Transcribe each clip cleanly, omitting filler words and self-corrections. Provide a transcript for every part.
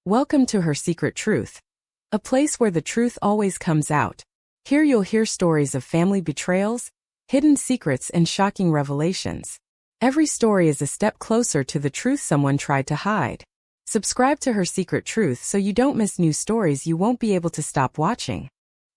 Welcome to Her Secret Truth, a place where the truth always comes out. Here you'll hear stories of family betrayals, hidden secrets, and shocking revelations. Every story is a step closer to the truth someone tried to hide. Subscribe to Her Secret Truth so you don't miss new stories you won't be able to stop watching.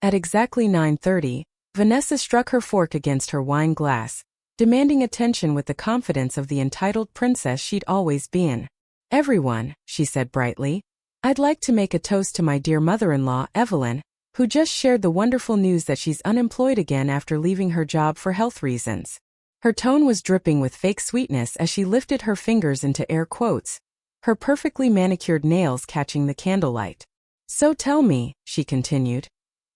At exactly 9:30, Vanessa struck her fork against her wine glass, demanding attention with the confidence of the entitled princess she'd always been. "Everyone," she said brightly, "I'd like to make a toast to my dear mother-in-law, Evelyn, who just shared the wonderful news that she's unemployed again after leaving her job for health reasons." Her tone was dripping with fake sweetness as she lifted her fingers into air quotes, her perfectly manicured nails catching the candlelight. "So tell me," she continued,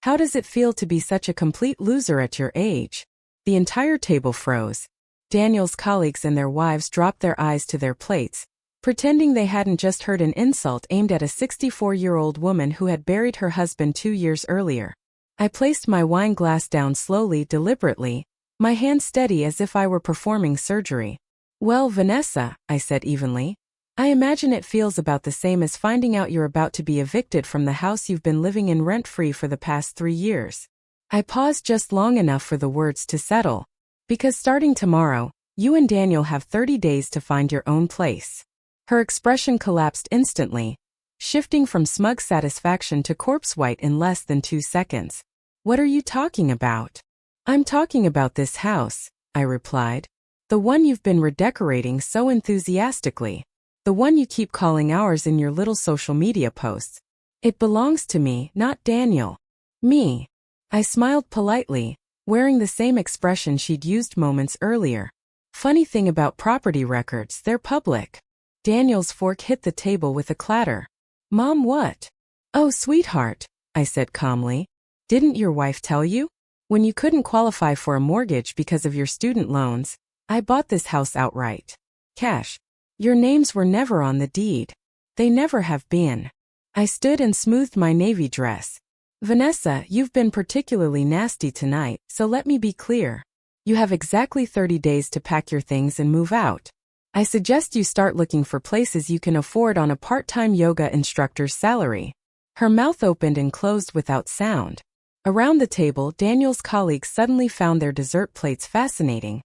"how does it feel to be such a complete loser at your age?" The entire table froze. Daniel's colleagues and their wives dropped their eyes to their plates, pretending they hadn't just heard an insult aimed at a 64-year-old woman who had buried her husband 2 years earlier. I placed my wine glass down slowly, deliberately, my hand steady as if I were performing surgery. "Well, Vanessa," I said evenly, "I imagine it feels about the same as finding out you're about to be evicted from the house you've been living in rent-free for the past 3 years. I paused just long enough for the words to settle. "Because starting tomorrow, you and Daniel have 30 days to find your own place." Her expression collapsed instantly, shifting from smug satisfaction to corpse white in less than 2 seconds. "What are you talking about?" "I'm talking about this house," I replied. "The one you've been redecorating so enthusiastically. The one you keep calling ours in your little social media posts. It belongs to me, not Daniel." "Me?" I smiled politely, wearing the same expression she'd used moments earlier. "Funny thing about property records, they're public." Daniel's fork hit the table with a clatter. "Mom, what?" "Oh, sweetheart," I said calmly. "Didn't your wife tell you? When you couldn't qualify for a mortgage because of your student loans, I bought this house outright. Cash. Your names were never on the deed. They never have been." I stood and smoothed my navy dress. "Vanessa, you've been particularly nasty tonight, so let me be clear. You have exactly 30 days to pack your things and move out. I suggest you start looking for places you can afford on a part-time yoga instructor's salary." Her mouth opened and closed without sound. Around the table, Daniel's colleagues suddenly found their dessert plates fascinating,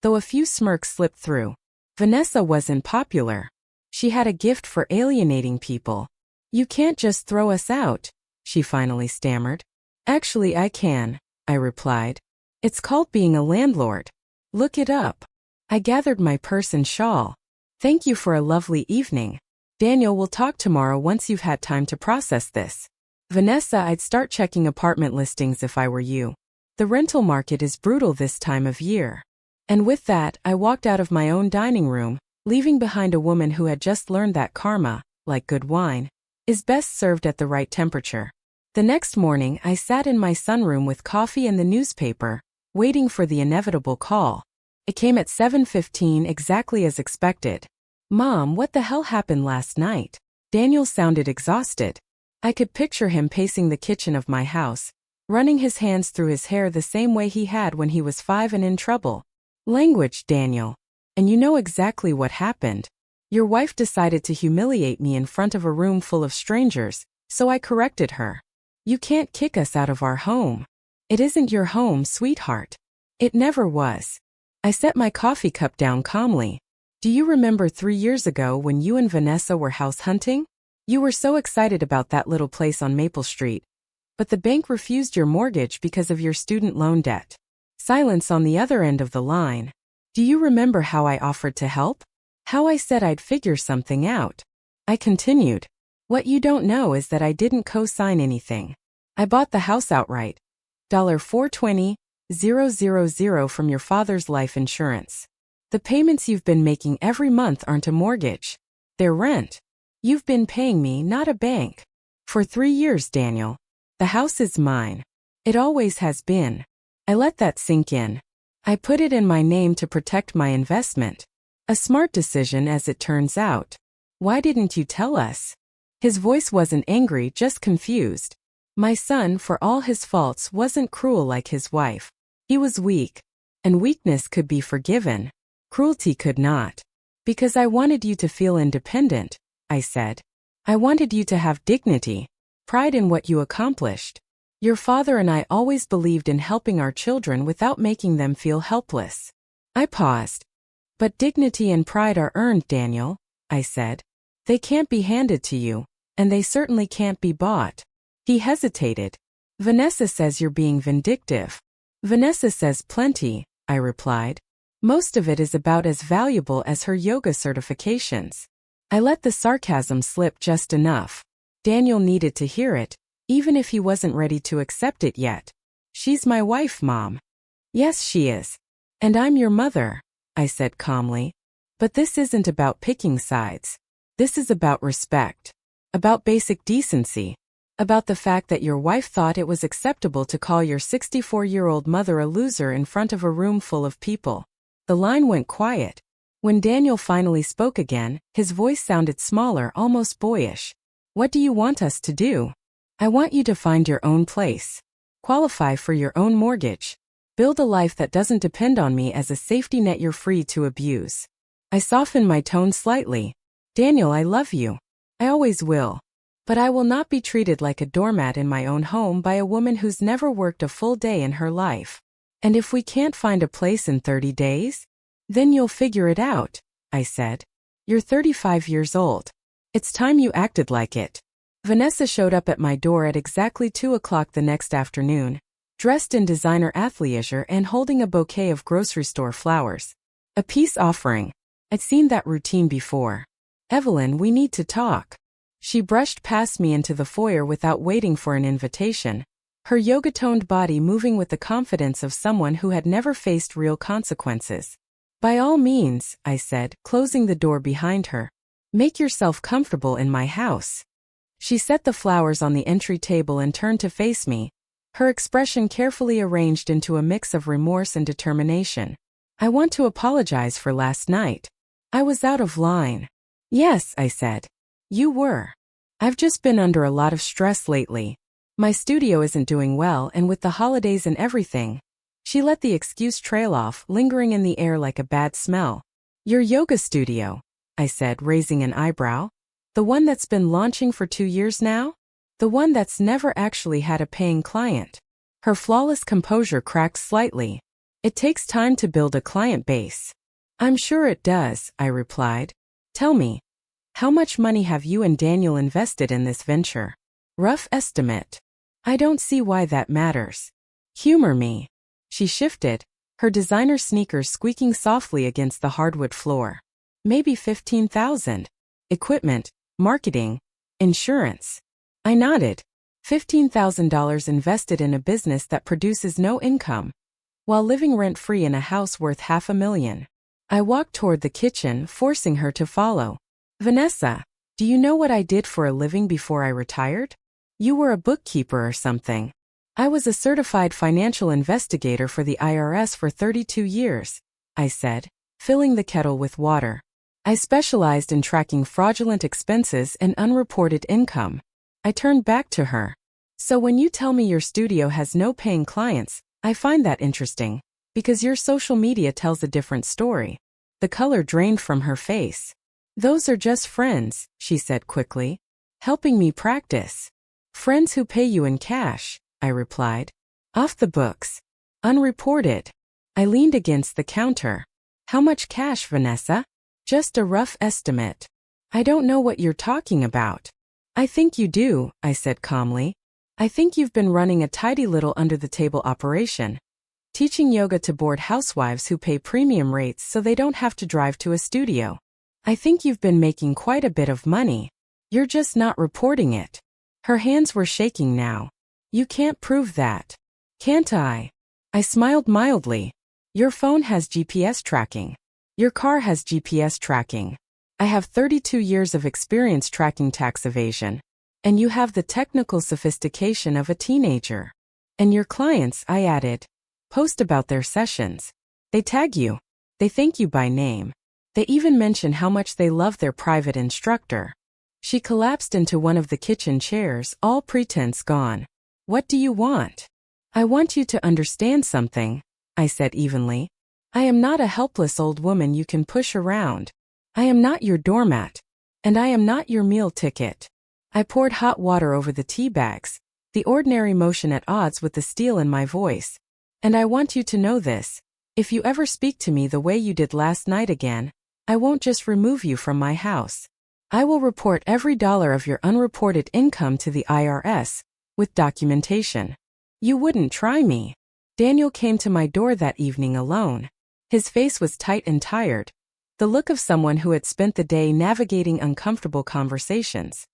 though a few smirks slipped through. Vanessa wasn't popular. She had a gift for alienating people. "You can't just throw us out," she finally stammered. "Actually, I can," I replied. "It's called being a landlord. Look it up." I gathered my purse and shawl. "Thank you for a lovely evening. Daniel, we'll talk tomorrow once you've had time to process this." "Vanessa, I'd start checking apartment listings if I were you. The rental market is brutal this time of year." And with that, I walked out of my own dining room, leaving behind a woman who had just learned that karma, like good wine, is best served at the right temperature. The next morning, I sat in my sunroom with coffee and the newspaper, waiting for the inevitable call. It came at 7:15, exactly as expected. "Mom, what the hell happened last night?" Daniel sounded exhausted. I could picture him pacing the kitchen of my house, running his hands through his hair the same way he had when he was 5 and in trouble. "Language, Daniel. And you know exactly what happened. Your wife decided to humiliate me in front of a room full of strangers, so I corrected her. You can't kick us out of our home. It isn't your home, sweetheart. It never was." I set my coffee cup down calmly. "Do you remember 3 years ago when you and Vanessa were house hunting? You were so excited about that little place on Maple Street, but the bank refused your mortgage because of your student loan debt." Silence on the other end of the line. "Do you remember how I offered to help? How I said I'd figure something out?" I continued. "What you don't know is that I didn't co-sign anything. I bought the house outright. $420,000 from your father's life insurance. The payments you've been making every month aren't a mortgage. They're rent. You've been paying me, not a bank. For 3 years, Daniel. The house is mine. It always has been." I let that sink in. I put it in my name to protect my investment. A smart decision, as it turns out. "Why didn't you tell us?" His voice wasn't angry, just confused. My son, for all his faults, wasn't cruel like his wife. He was weak. And weakness could be forgiven. Cruelty could not. "Because I wanted you to feel independent," I said. I wanted you to have dignity, pride in what you accomplished. Your father and I always believed in helping our children without making them feel helpless. I paused. But dignity and pride are earned, Daniel, I said. They can't be handed to you, and they certainly can't be bought. He hesitated. Vanessa says you're being vindictive. Vanessa says plenty, I replied. Most of it is about as valuable as her yoga certifications. I let the sarcasm slip just enough. Daniel needed to hear it, even if he wasn't ready to accept it yet. She's my wife, Mom. Yes, she is. And I'm your mother, I said calmly. But this isn't about picking sides. This is about respect. About basic decency. About the fact that your wife thought it was acceptable to call your 64-year-old mother a loser in front of a room full of people. The line went quiet. When Daniel finally spoke again, his voice sounded smaller, almost boyish. What do you want us to do? I want you to find your own place. Qualify for your own mortgage. Build a life that doesn't depend on me as a safety net you're free to abuse. I softened my tone slightly. Daniel, I love you. I always will. But I will not be treated like a doormat in my own home by a woman who's never worked a full day in her life. And if we can't find a place in 30 days? Then you'll figure it out, I said. You're 35 years old. It's time you acted like it. Vanessa showed up at my door at exactly 2 o'clock the next afternoon, dressed in designer athleisure and holding a bouquet of grocery store flowers. A peace offering. I'd seen that routine before. Evelyn, we need to talk. She brushed past me into the foyer without waiting for an invitation, her yoga-toned body moving with the confidence of someone who had never faced real consequences. By all means, I said, closing the door behind her. Make yourself comfortable in my house. She set the flowers on the entry table and turned to face me, her expression carefully arranged into a mix of remorse and determination. I want to apologize for last night. I was out of line. Yes, I said. You were. I've just been under a lot of stress lately. My studio isn't doing well, and with the holidays and everything. She let the excuse trail off, lingering in the air like a bad smell. Your yoga studio, I said, raising an eyebrow. The one that's been launching for 2 years now? The one that's never actually had a paying client. Her flawless composure cracked slightly. It takes time to build a client base. I'm sure it does, I replied. Tell me, how much money have you and Daniel invested in this venture? Rough estimate. I don't see why that matters. Humor me. She shifted, her designer sneakers squeaking softly against the hardwood floor. Maybe 15,000. Equipment, marketing, insurance. I nodded. $15,000 invested in a business that produces no income, while living rent-free in a house worth $500,000. I walked toward the kitchen, forcing her to follow. Vanessa, do you know what I did for a living before I retired? You were a bookkeeper or something. I was a certified financial investigator for the IRS for 32 years, I said, filling the kettle with water. I specialized in tracking fraudulent expenses and unreported income. I turned back to her. So when you tell me your studio has no paying clients, I find that interesting, because your social media tells a different story. The color drained from her face. Those are just friends, she said quickly, helping me practice. Friends who pay you in cash, I replied. Off the books. Unreported. I leaned against the counter. How much cash, Vanessa? Just a rough estimate. I don't know what you're talking about. I think you do, I said calmly. I think you've been running a tidy little under-the-table operation, teaching yoga to bored housewives who pay premium rates so they don't have to drive to a studio. I think you've been making quite a bit of money. You're just not reporting it. Her hands were shaking now. You can't prove that. Can't I? I smiled mildly. Your phone has GPS tracking. Your car has GPS tracking. I have 32 years of experience tracking tax evasion. And you have the technical sophistication of a teenager. And your clients, I added, post about their sessions. They tag you. They thank you by name. They even mention how much they love their private instructor. She collapsed into one of the kitchen chairs, all pretense gone. What do you want? I want you to understand something, I said evenly. I am not a helpless old woman you can push around. I am not your doormat. And I am not your meal ticket. I poured hot water over the tea bags, the ordinary motion at odds with the steel in my voice. And I want you to know this. If you ever speak to me the way you did last night again, I won't just remove you from my house. I will report every dollar of your unreported income to the IRS, with documentation. You wouldn't try me. Daniel came to my door that evening alone. His face was tight and tired, the look of someone who had spent the day navigating uncomfortable conversations.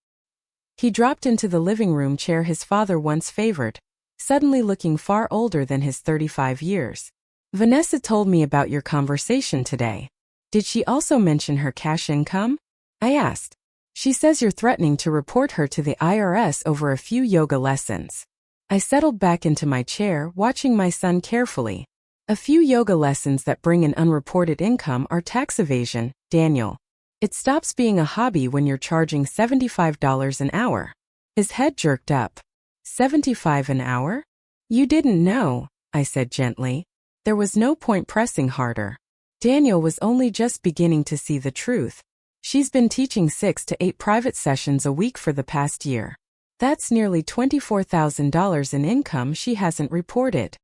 He dropped into the living room chair his father once favored, suddenly looking far older than his 35 years. Vanessa told me about your conversation today. Did she also mention her cash income? I asked. She says you're threatening to report her to the IRS over a few yoga lessons. I settled back into my chair, watching my son carefully. A few yoga lessons that bring in unreported income are tax evasion, Daniel. It stops being a hobby when you're charging $75 an hour. His head jerked up. $75 an hour? You didn't know, I said gently. There was no point pressing harder. Daniel was only just beginning to see the truth. She's been teaching 6 to 8 private sessions a week for the past year. That's nearly $24,000 in income she hasn't reported.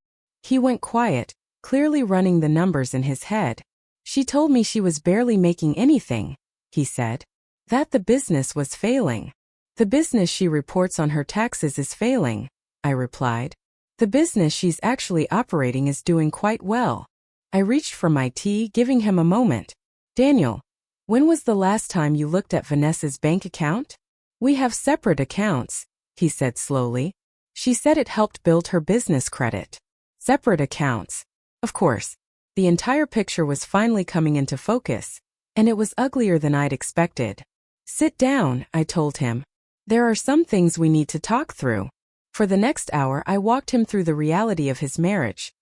He went quiet, clearly running the numbers in his head. She told me she was barely making anything, he said. That the business was failing. The business she reports on her taxes is failing, I replied. The business she's actually operating is doing quite well. I reached for my tea, giving him a moment. Daniel, when was the last time you looked at Vanessa's bank account? We have separate accounts, he said slowly. She said it helped build her business credit. Separate accounts. Of course. The entire picture was finally coming into focus, and it was uglier than I'd expected. Sit down, I told him. There are some things we need to talk through. For the next hour I walked him through the reality of his marriage.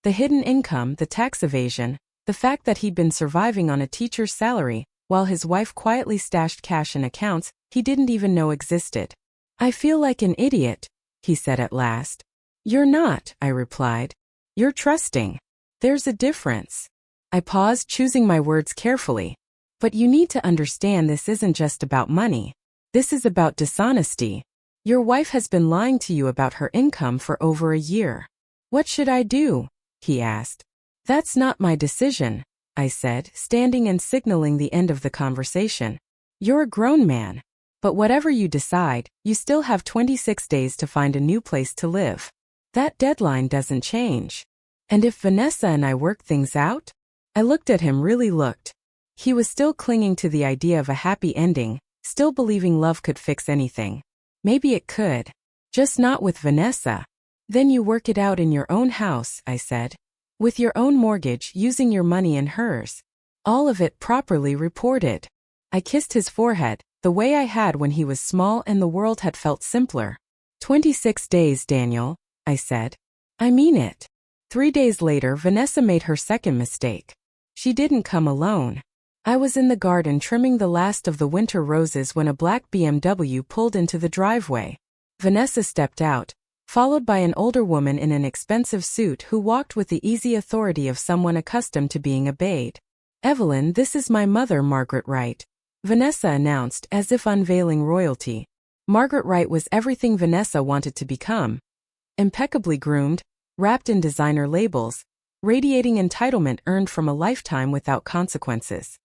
The hidden income, the tax evasion, the fact that he'd been surviving on a teacher's salary, while his wife quietly stashed cash in accounts he didn't even know existed. I feel like an idiot, he said at last. You're not, I replied. You're trusting. There's a difference. I paused, choosing my words carefully. But you need to understand this isn't just about money. This is about dishonesty. Your wife has been lying to you about her income for over a year. What should I do? He asked. That's not my decision, I said, standing and signaling the end of the conversation. You're a grown man. But whatever you decide, you still have 26 days to find a new place to live. That deadline doesn't change. And if Vanessa and I work things out? I looked at him, really looked. He was still clinging to the idea of a happy ending, still believing love could fix anything. Maybe it could. Just not with Vanessa. Then you work it out in your own house, I said. With your own mortgage, using your money and hers. All of it properly reported. I kissed his forehead, the way I had when he was small and the world had felt simpler. 26 days, Daniel, I said. I mean it. 3 days later, Vanessa made her second mistake. She didn't come alone. I was in the garden trimming the last of the winter roses when a black BMW pulled into the driveway. Vanessa stepped out, followed by an older woman in an expensive suit who walked with the easy authority of someone accustomed to being obeyed. Evelyn, this is my mother, Margaret Wright, Vanessa announced, as if unveiling royalty. Margaret Wright was everything Vanessa wanted to become. Impeccably groomed, wrapped in designer labels, radiating entitlement earned from a lifetime without consequences.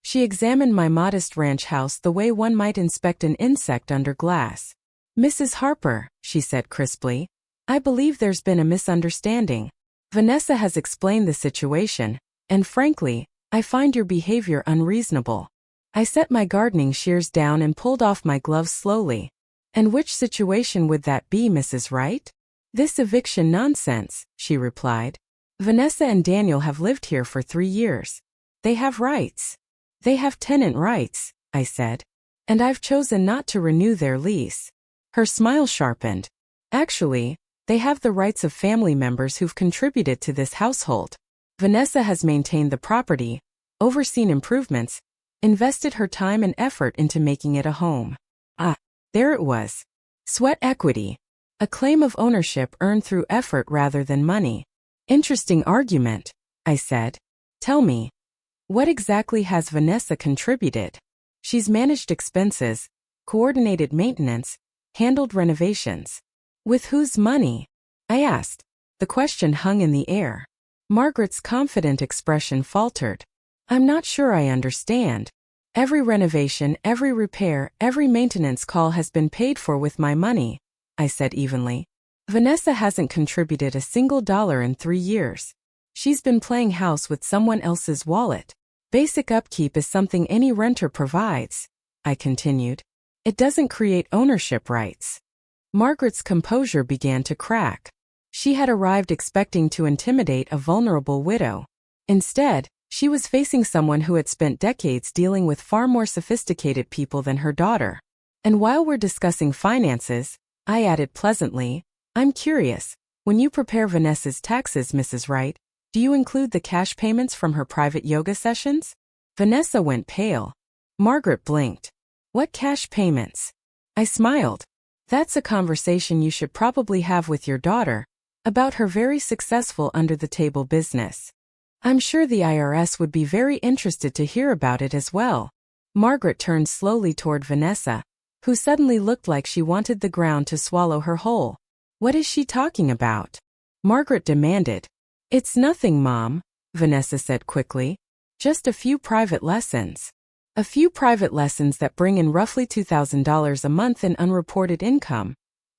She examined my modest ranch house the way one might inspect an insect under glass. Mrs. Harper, she said crisply, I believe there's been a misunderstanding. Vanessa has explained the situation, and frankly, I find your behavior unreasonable. I set my gardening shears down and pulled off my gloves slowly. And which situation would that be, Mrs. Wright? This eviction nonsense, she replied. Vanessa and Daniel have lived here for 3 years. They have rights. They have tenant rights, I said. And I've chosen not to renew their lease. Her smile sharpened. Actually, they have the rights of family members who've contributed to this household. Vanessa has maintained the property, overseen improvements, invested her time and effort into making it a home. Ah, there it was. Sweat equity. A claim of ownership earned through effort rather than money. Interesting argument, I said. Tell me, what exactly has Vanessa contributed? She's managed expenses, coordinated maintenance, handled renovations. With whose money? I asked. The question hung in the air. Margaret's confident expression faltered. I'm not sure I understand. Every renovation, every repair, every maintenance call has been paid for with my money, I said evenly. Vanessa hasn't contributed a single dollar in 3 years. She's been playing house with someone else's wallet. Basic upkeep is something any renter provides, I continued. It doesn't create ownership rights. Margaret's composure began to crack. She had arrived expecting to intimidate a vulnerable widow. Instead, she was facing someone who had spent decades dealing with far more sophisticated people than her daughter. And while we're discussing finances, I added pleasantly, I'm curious, when you prepare Vanessa's taxes, Mrs. Wright, do you include the cash payments from her private yoga sessions? Vanessa went pale. Margaret blinked. What cash payments? I smiled. That's a conversation you should probably have with your daughter about her very successful under-the-table business. I'm sure the IRS would be very interested to hear about it as well. Margaret turned slowly toward Vanessa, who suddenly looked like she wanted the ground to swallow her whole. What is she talking about? Margaret demanded. It's nothing, Mom, Vanessa said quickly. Just a few private lessons. A few private lessons that bring in roughly $2,000 a month in unreported income,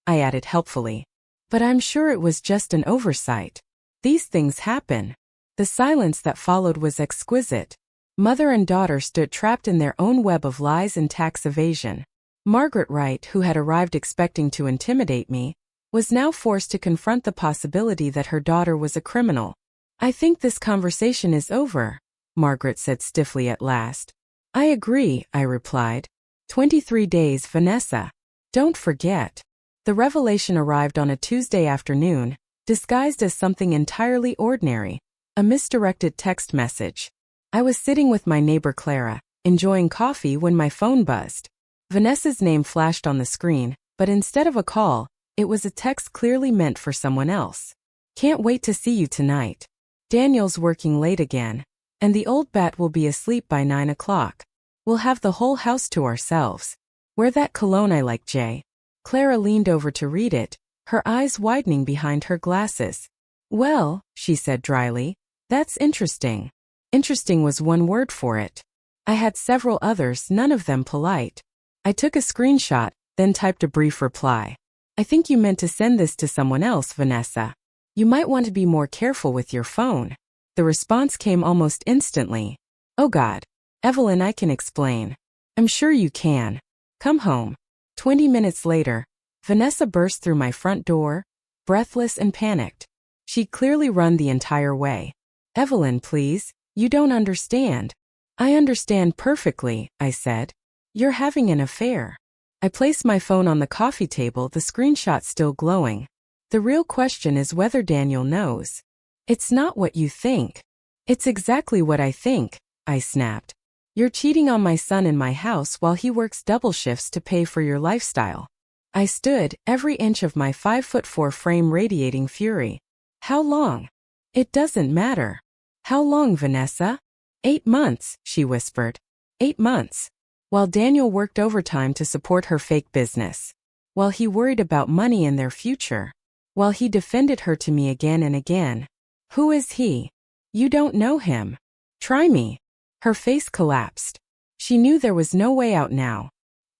I added helpfully. But I'm sure it was just an oversight. These things happen. The silence that followed was exquisite. Mother and daughter stood trapped in their own web of lies and tax evasion. Margaret Wright, who had arrived expecting to intimidate me, was now forced to confront the possibility that her daughter was a criminal. I think this conversation is over, Margaret said stiffly at last. I agree, I replied. 23 days, Vanessa. Don't forget. The revelation arrived on a Tuesday afternoon, disguised as something entirely ordinary. A misdirected text message. I was sitting with my neighbor Clara, enjoying coffee when my phone buzzed. Vanessa's name flashed on the screen, but instead of a call, it was a text clearly meant for someone else. Can't wait to see you tonight. Daniel's working late again, and the old bat will be asleep by 9 o'clock. We'll have the whole house to ourselves. Wear that cologne I like, Jay. Clara leaned over to read it, her eyes widening behind her glasses. Well, she said dryly, that's interesting. Interesting was one word for it. I had several others, none of them polite. I took a screenshot, then typed a brief reply. I think you meant to send this to someone else, Vanessa. You might want to be more careful with your phone. The response came almost instantly. Oh God. Evelyn, I can explain. I'm sure you can. Come home. 20 minutes later, Vanessa burst through my front door, breathless and panicked. She'd clearly run the entire way. Evelyn, please, you don't understand. I understand perfectly, I said. You're having an affair. I placed my phone on the coffee table, the screenshot still glowing. The real question is whether Daniel knows. It's not what you think. It's exactly what I think, I snapped. You're cheating on my son in my house while he works double shifts to pay for your lifestyle. I stood, every inch of my 5'4" frame radiating fury. How long? It doesn't matter. How long, Vanessa? 8 months, she whispered. 8 months. While Daniel worked overtime to support her fake business. While he worried about money and their future. While he defended her to me again and again. Who is he? You don't know him. Try me. Her face collapsed. She knew there was no way out now.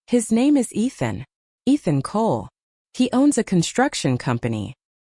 His name is Ethan. Ethan Cole. He owns a construction company.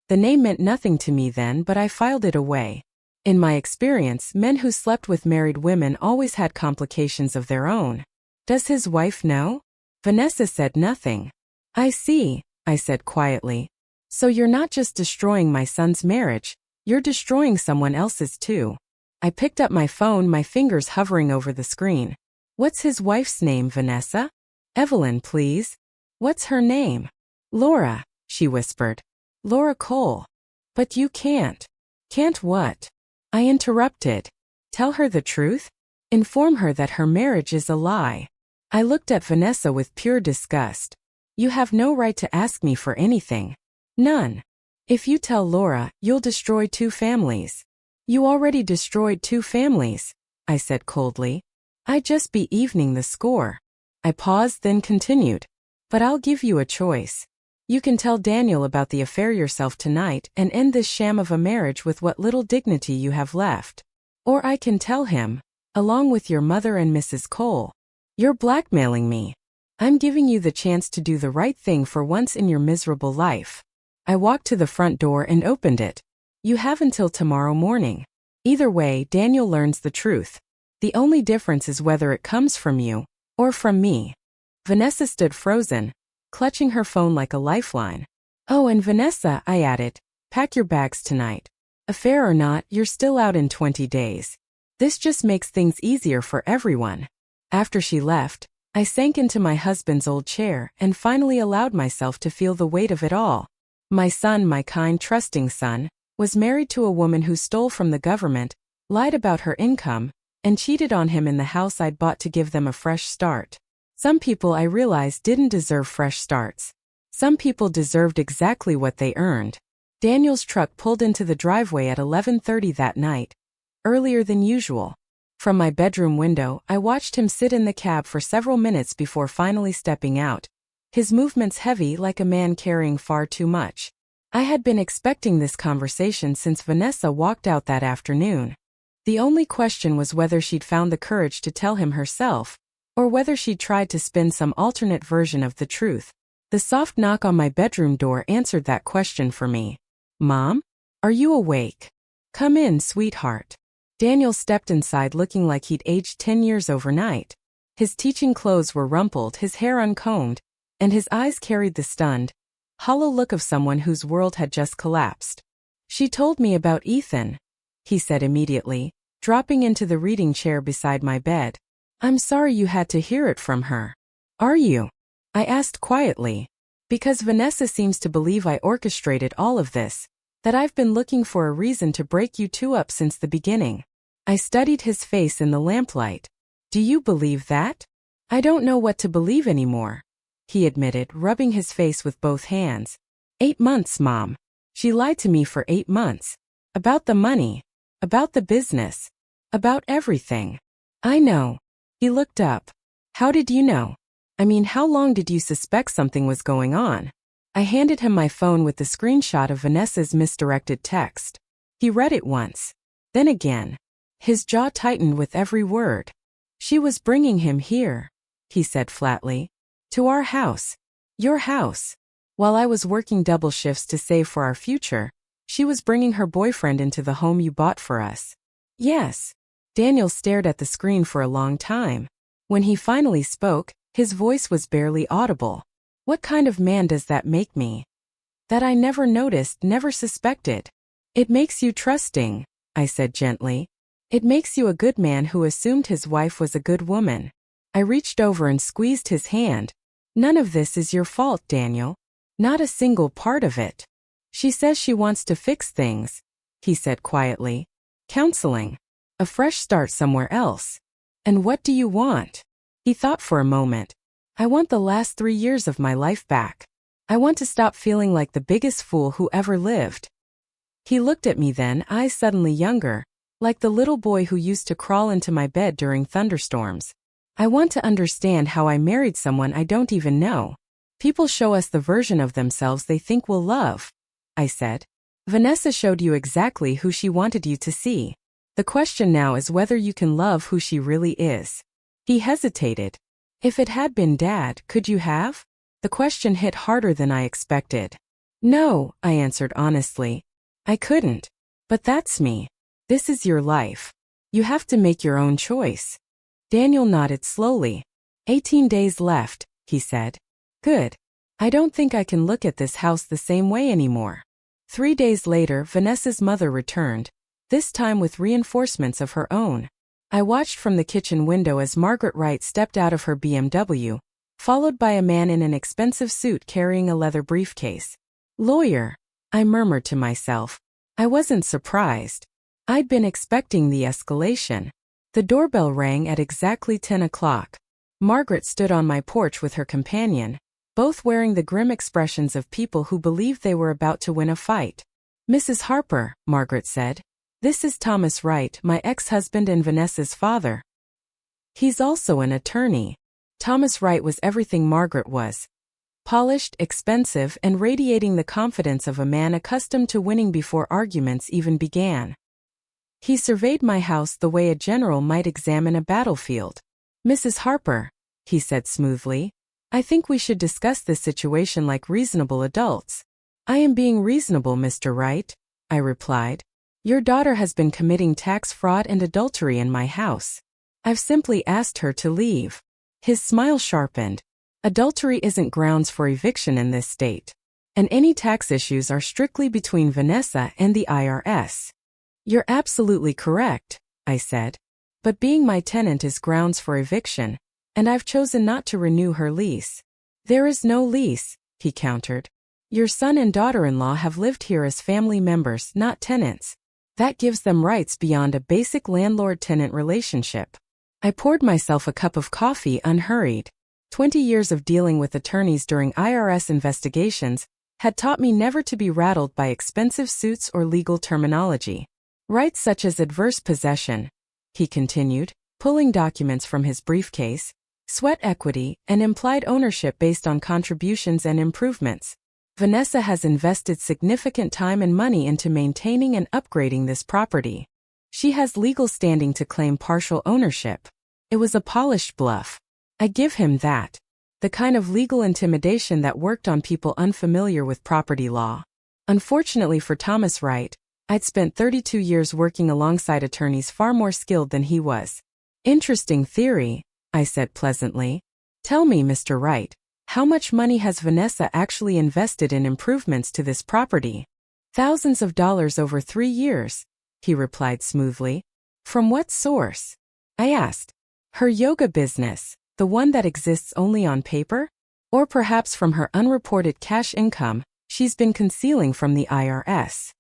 The name meant nothing to me then, but I filed it away. In my experience, men who slept with married women always had complications of their own. Does his wife know? Vanessa said nothing. I see, I said quietly. So you're not just destroying my son's marriage, you're destroying someone else's too. I picked up my phone, my fingers hovering over the screen. What's his wife's name, Vanessa? Evelyn, please. What's her name? Laura, she whispered. Laura Cole. But you can't. Can't what? I interrupted. Tell her the truth? Inform her that her marriage is a lie. I looked at Vanessa with pure disgust. You have no right to ask me for anything. None. If you tell Laura, you'll destroy 2 families. You already destroyed 2 families, I said coldly. I'd just be evening the score. I paused, then continued. But I'll give you a choice. You can tell Daniel about the affair yourself tonight and end this sham of a marriage with what little dignity you have left. Or I can tell him, along with your mother and Mrs. Cole. You're blackmailing me. I'm giving you the chance to do the right thing for once in your miserable life. I walked to the front door and opened it. You have until tomorrow morning. Either way, Daniel learns the truth. The only difference is whether it comes from you or from me. Vanessa stood frozen, clutching her phone like a lifeline. Oh, and Vanessa, I added, pack your bags tonight. Affair or not, you're still out in 20 days. This just makes things easier for everyone. After she left, I sank into my husband's old chair and finally allowed myself to feel the weight of it all. My son, my kind, trusting son, was married to a woman who stole from the government, lied about her income, and cheated on him in the house I'd bought to give them a fresh start. Some people, I realized, didn't deserve fresh starts. Some people deserved exactly what they earned. Daniel's truck pulled into the driveway at 11:30 that night, earlier than usual. From my bedroom window, I watched him sit in the cab for several minutes before finally stepping out, his movements heavy like a man carrying far too much. I had been expecting this conversation since Vanessa walked out that afternoon. The only question was whether she'd found the courage to tell him herself, or whether she'd tried to spin some alternate version of the truth. The soft knock on my bedroom door answered that question for me. Mom? Are you awake? Come in, sweetheart. Daniel stepped inside looking like he'd aged 10 years overnight. His teaching clothes were rumpled, his hair uncombed, and his eyes carried the stunned, hollow look of someone whose world had just collapsed. She told me about Ethan, he said immediately, dropping into the reading chair beside my bed. I'm sorry you had to hear it from her. Are you? I asked quietly. Because Vanessa seems to believe I orchestrated all of this, that I've been looking for a reason to break you two up since the beginning. I studied his face in the lamplight. Do you believe that? I don't know what to believe anymore, he admitted, rubbing his face with both hands. 8 months, Mom. She lied to me for 8 months. About the money. About the business. About everything. I know. He looked up. How did you know? I mean, how long did you suspect something was going on? I handed him my phone with the screenshot of Vanessa's misdirected text. He read it once. Then again. His jaw tightened with every word. She was bringing him here, he said flatly. To our house. Your house. While I was working double shifts to save for our future, she was bringing her boyfriend into the home you bought for us. Yes. Daniel stared at the screen for a long time. When he finally spoke, his voice was barely audible. What kind of man does that make me? That I never noticed, never suspected. It makes you trusting, I said gently. It makes you a good man who assumed his wife was a good woman. I reached over and squeezed his hand. None of this is your fault, Daniel. Not a single part of it. She says she wants to fix things, he said quietly. Counseling. A fresh start somewhere else. And what do you want? He thought for a moment. I want the last 3 years of my life back. I want to stop feeling like the biggest fool who ever lived. He looked at me then, eyes suddenly younger, like the little boy who used to crawl into my bed during thunderstorms. I want to understand how I married someone I don't even know. People show us the version of themselves they think we'll love, I said. Vanessa showed you exactly who she wanted you to see. The question now is whether you can love who she really is. He hesitated. If it had been Dad, could you have? The question hit harder than I expected. No, I answered honestly. I couldn't. But that's me. This is your life. You have to make your own choice. Daniel nodded slowly. 18 days left, he said. Good. I don't think I can look at this house the same way anymore. 3 days later, Vanessa's mother returned, this time with reinforcements of her own. I watched from the kitchen window as Margaret Wright stepped out of her BMW, followed by a man in an expensive suit carrying a leather briefcase. Lawyer, I murmured to myself. I wasn't surprised. I'd been expecting the escalation. The doorbell rang at exactly 10 o'clock. Margaret stood on my porch with her companion, both wearing the grim expressions of people who believed they were about to win a fight. Mrs. Harper, Margaret said. This is Thomas Wright, my ex-husband and Vanessa's father. He's also an attorney. Thomas Wright was everything Margaret was. Polished, expensive, and radiating the confidence of a man accustomed to winning before arguments even began. He surveyed my house the way a general might examine a battlefield. "Mrs. Harper," he said smoothly, "I think we should discuss this situation like reasonable adults." "I am being reasonable, Mr. Wright," I replied. "Your daughter has been committing tax fraud and adultery in my house. I've simply asked her to leave." His smile sharpened. "Adultery isn't grounds for eviction in this state. And any tax issues are strictly between Vanessa and the IRS. "You're absolutely correct," I said. "But being my tenant is grounds for eviction, and I've chosen not to renew her lease." "There is no lease," he countered. "Your son and daughter-in-law have lived here as family members, not tenants. That gives them rights beyond a basic landlord-tenant relationship." I poured myself a cup of coffee unhurried. 20 years of dealing with attorneys during IRS investigations had taught me never to be rattled by expensive suits or legal terminology. Rights such as adverse possession, he continued, pulling documents from his briefcase, sweat equity, and implied ownership based on contributions and improvements. Vanessa has invested significant time and money into maintaining and upgrading this property. She has legal standing to claim partial ownership. It was a polished bluff. I give him that. The kind of legal intimidation that worked on people unfamiliar with property law. Unfortunately for Thomas Wright, I'd spent 32 years working alongside attorneys far more skilled than he was. "Interesting theory," I said pleasantly. "Tell me, Mr. Wright, how much money has Vanessa actually invested in improvements to this property?" "Thousands of dollars over 3 years," he replied smoothly. "From what source?" I asked. "Her yoga business, the one that exists only on paper? Or perhaps from her unreported cash income she's been concealing from the IRS?"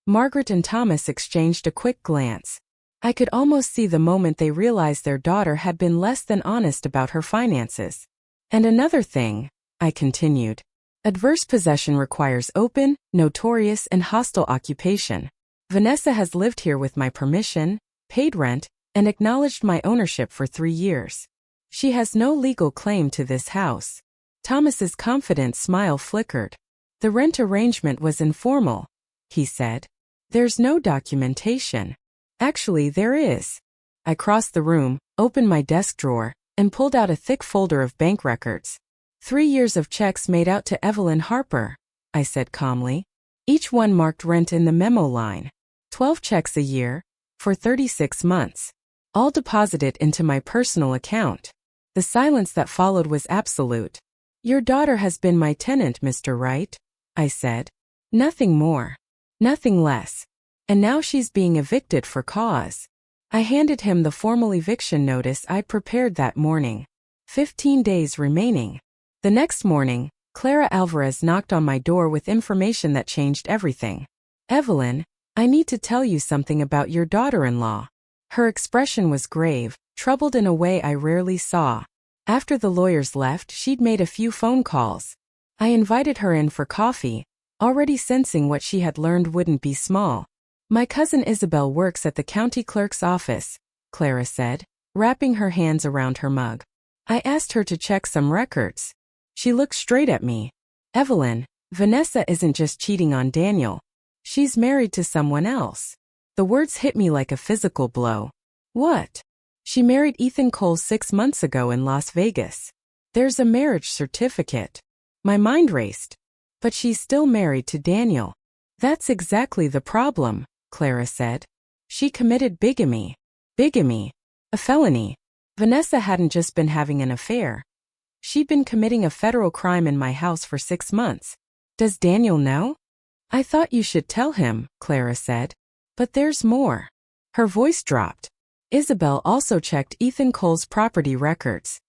Margaret and Thomas exchanged a quick glance. I could almost see the moment they realized their daughter had been less than honest about her finances. "And another thing," I continued. "Adverse possession requires open, notorious, and hostile occupation. Vanessa has lived here with my permission, paid rent, and acknowledged my ownership for 3 years. She has no legal claim to this house." Thomas's confident smile flickered. "The rent arrangement was informal," he said. "There's no documentation." "Actually, there is." I crossed the room, opened my desk drawer, and pulled out a thick folder of bank records. 3 years of checks made out to Evelyn Harper," I said calmly. "Each one marked rent in the memo line. 12 checks a year, for 36 months. All deposited into my personal account." The silence that followed was absolute. "Your daughter has been my tenant, Mr. Wright," I said. "Nothing more. Nothing less. And now she's being evicted for cause." I handed him the formal eviction notice I'd prepared that morning. 15 days remaining. The next morning, Clara Alvarez knocked on my door with information that changed everything. "Evelyn, I need to tell you something about your daughter-in-law." Her expression was grave, troubled in a way I rarely saw. After the lawyers left, she'd made a few phone calls. I invited her in for coffee, already sensing what she had learned wouldn't be small. "My cousin Isabel works at the county clerk's office," Clara said, wrapping her hands around her mug. "I asked her to check some records." She looked straight at me. "Evelyn, Vanessa isn't just cheating on Daniel. She's married to someone else." The words hit me like a physical blow. "What?" "She married Ethan Cole 6 months ago in Las Vegas. There's a marriage certificate." My mind raced. "But she's still married to Daniel." "That's exactly the problem," Clara said. "She committed bigamy." Bigamy. A felony. Vanessa hadn't just been having an affair. She'd been committing a federal crime in my house for 6 months. "Does Daniel know?" "I thought you should tell him," Clara said. "But there's more." Her voice dropped. "Isabel also checked Ethan Cole's property records.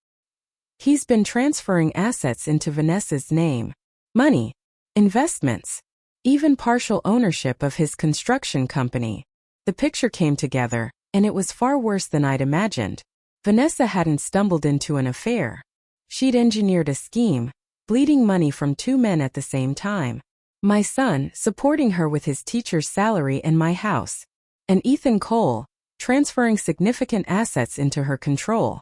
He's been transferring assets into Vanessa's name. Money. Investments. Even partial ownership of his construction company." The picture came together, and it was far worse than I'd imagined. Vanessa hadn't stumbled into an affair. She'd engineered a scheme, bleeding money from 2 men at the same time. My son, supporting her with his teacher's salary and my house. And Ethan Cole, transferring significant assets into her control.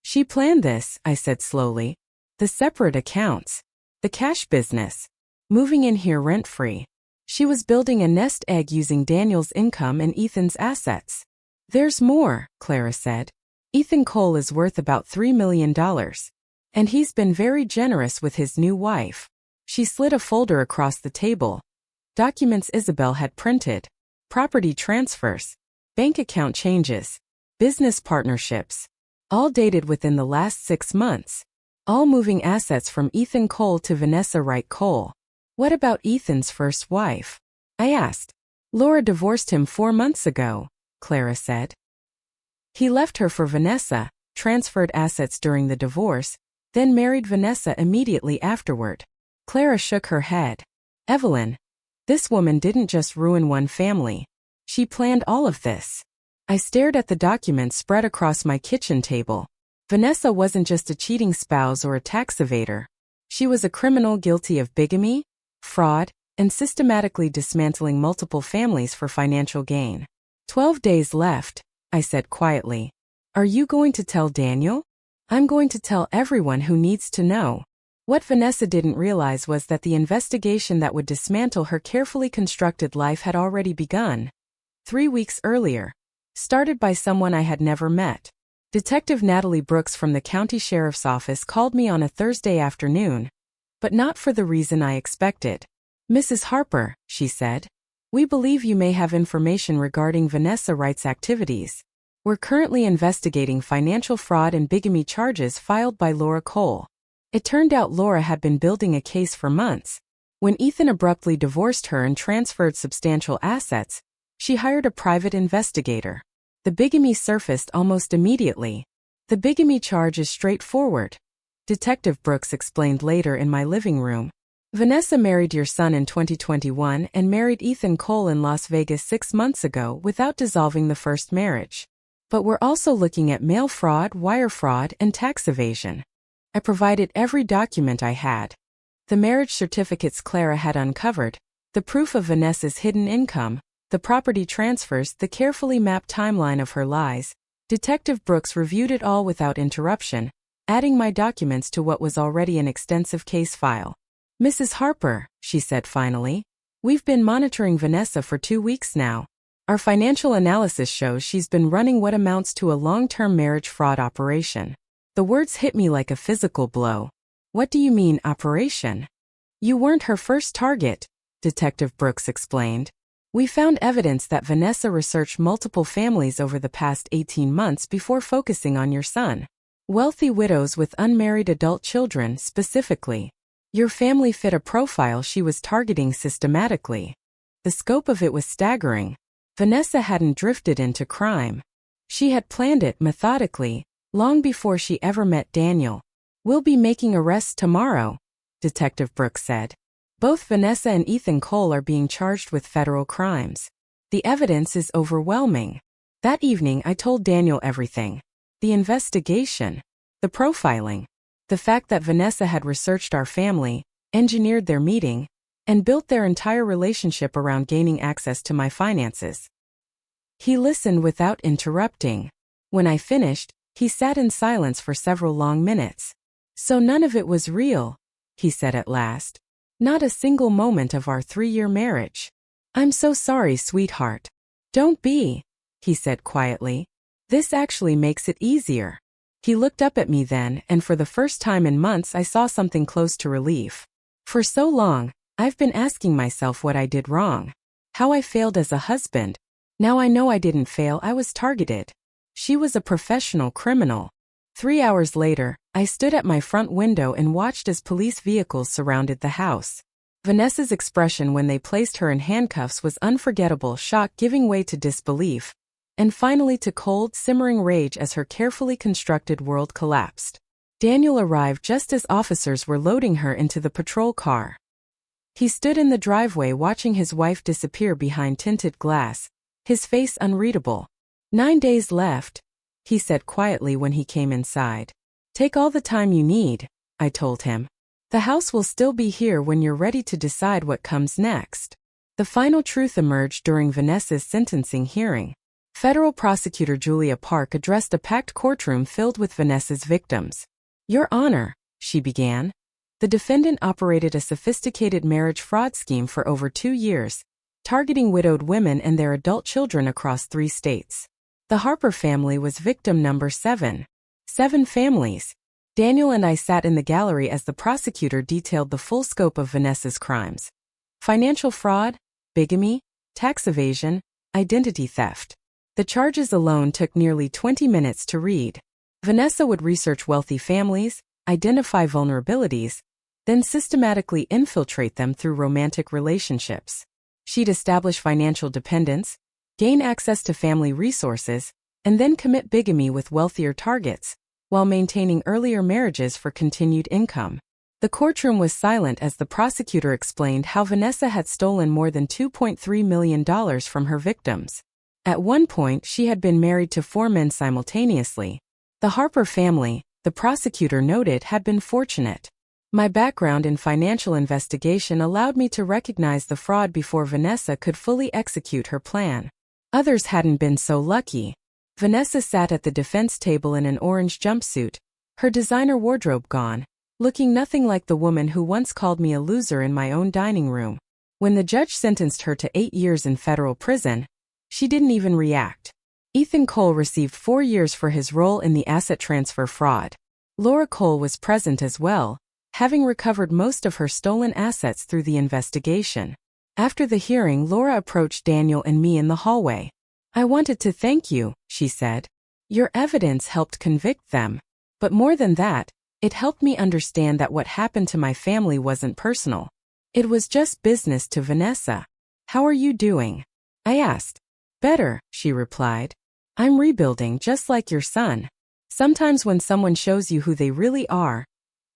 She planned this, I said slowly. The separate accounts. The cash business. Moving in here rent-free. She was building a nest egg using Daniel's income and Ethan's assets. There's more, Clara said. Ethan Cole is worth about $3 million. And he's been very generous with his new wife. She slid a folder across the table. Documents Isabel had printed. Property transfers. Bank account changes. Business partnerships. All dated within the last 6 months. All moving assets from Ethan Cole to Vanessa Wright Cole. What about Ethan's first wife? I asked. Laura divorced him 4 months ago, Clara said. He left her for Vanessa, transferred assets during the divorce, then married Vanessa immediately afterward. Clara shook her head. Evelyn, this woman didn't just ruin one family. She planned all of this. I stared at the documents spread across my kitchen table. Vanessa wasn't just a cheating spouse or a tax evader. She was a criminal guilty of bigamy, fraud, and systematically dismantling multiple families for financial gain. 12 days left, I said quietly. Are you going to tell Daniel? I'm going to tell everyone who needs to know. What Vanessa didn't realize was that the investigation that would dismantle her carefully constructed life had already begun. 3 weeks earlier. Started by someone I had never met. Detective Natalie Brooks from the county sheriff's office called me on a Thursday afternoon, but not for the reason I expected. Mrs. Harper, she said, we believe you may have information regarding Vanessa Wright's activities. We're currently investigating financial fraud and bigamy charges filed by Laura Cole. It turned out Laura had been building a case for months. When Ethan abruptly divorced her and transferred substantial assets, she hired a private investigator. The bigamy surfaced almost immediately. The bigamy charge is straightforward, Detective Brooks explained later in my living room. Vanessa married your son in 2021 and married Ethan Cole in Las Vegas 6 months ago without dissolving the first marriage. But we're also looking at mail fraud, wire fraud, and tax evasion. I provided every document I had. The marriage certificates Clara had uncovered, the proof of Vanessa's hidden income, the property transfers, the carefully mapped timeline of her lies. Detective Brooks reviewed it all without interruption, adding my documents to what was already an extensive case file. Mrs. Harper, she said finally, we've been monitoring Vanessa for 2 weeks now. Our financial analysis shows she's been running what amounts to a long-term marriage fraud operation. The words hit me like a physical blow. What do you mean, operation? You weren't her first target, Detective Brooks explained. We found evidence that Vanessa researched multiple families over the past 18 months before focusing on your son. Wealthy widows with unmarried adult children, specifically. Your family fit a profile she was targeting systematically. The scope of it was staggering. Vanessa hadn't drifted into crime. She had planned it methodically, long before she ever met Daniel. We'll be making arrests tomorrow, Detective Brooks said. Both Vanessa and Ethan Cole are being charged with federal crimes. The evidence is overwhelming. That evening I told Daniel everything. The investigation. The profiling. The fact that Vanessa had researched our family, engineered their meeting, and built their entire relationship around gaining access to my finances. He listened without interrupting. When I finished, he sat in silence for several long minutes. So none of it was real, he said at last. Not a single moment of our 3-year marriage. I'm so sorry, sweetheart. Don't be, he said quietly. This actually makes it easier. He looked up at me then, and for the first time in months I saw something close to relief. For so long, I've been asking myself what I did wrong. How I failed as a husband. Now I know I didn't fail, I was targeted. She was a professional criminal. 3 hours later, I stood at my front window and watched as police vehicles surrounded the house. Vanessa's expression when they placed her in handcuffs was unforgettable, shock giving way to disbelief, and finally to cold, simmering rage as her carefully constructed world collapsed. Daniel arrived just as officers were loading her into the patrol car. He stood in the driveway watching his wife disappear behind tinted glass, his face unreadable. 9 days left, he said quietly when he came inside. Take all the time you need, I told him. The house will still be here when you're ready to decide what comes next. The final truth emerged during Vanessa's sentencing hearing. Federal prosecutor Julia Park addressed a packed courtroom filled with Vanessa's victims. "Your Honor," she began, "the defendant operated a sophisticated marriage fraud scheme for over 2 years, targeting widowed women and their adult children across 3 states. The Harper family was victim number 7. 7 families. Daniel and I sat in the gallery as the prosecutor detailed the full scope of Vanessa's crimes: financial fraud, bigamy, tax evasion, identity theft. The charges alone took nearly 20 minutes to read. Vanessa would research wealthy families, identify vulnerabilities, then systematically infiltrate them through romantic relationships. She'd establish financial dependence, gain access to family resources, and then commit bigamy with wealthier targets, while maintaining earlier marriages for continued income. The courtroom was silent as the prosecutor explained how Vanessa had stolen more than $2.3 million from her victims. At one point, she had been married to 4 men simultaneously. The Harper family, the prosecutor noted, had been fortunate. "My background in financial investigation allowed me to recognize the fraud before Vanessa could fully execute her plan. Others hadn't been so lucky." Vanessa sat at the defense table in an orange jumpsuit, her designer wardrobe gone, looking nothing like the woman who once called me a loser in my own dining room. When the judge sentenced her to 8 years in federal prison, she didn't even react. Ethan Cole received 4 years for his role in the asset transfer fraud. Laura Cole was present as well, having recovered most of her stolen assets through the investigation. After the hearing, Laura approached Daniel and me in the hallway. "I wanted to thank you," she said. "Your evidence helped convict them. But more than that, it helped me understand that what happened to my family wasn't personal. It was just business to Vanessa." "How are you doing?" I asked. "Better," she replied. "I'm rebuilding just like your son. Sometimes when someone shows you who they really are,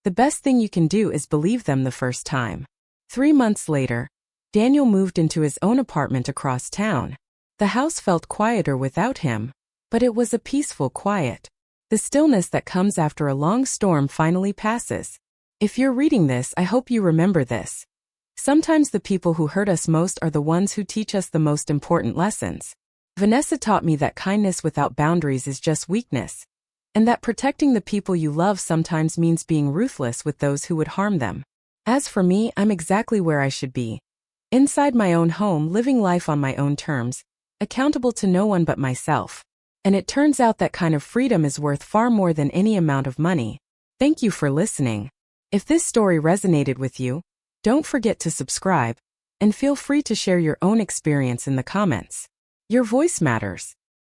the best thing you can do is believe them the first time." 3 months later, Daniel moved into his own apartment across town. The house felt quieter without him, but it was a peaceful quiet. The stillness that comes after a long storm finally passes. If you're reading this, I hope you remember this. Sometimes the people who hurt us most are the ones who teach us the most important lessons. Vanessa taught me that kindness without boundaries is just weakness, and that protecting the people you love sometimes means being ruthless with those who would harm them. As for me, I'm exactly where I should be. Inside my own home, living life on my own terms, accountable to no one but myself. And it turns out that kind of freedom is worth far more than any amount of money. Thank you for listening. If this story resonated with you, don't forget to subscribe, and feel free to share your own experience in the comments. Your voice matters.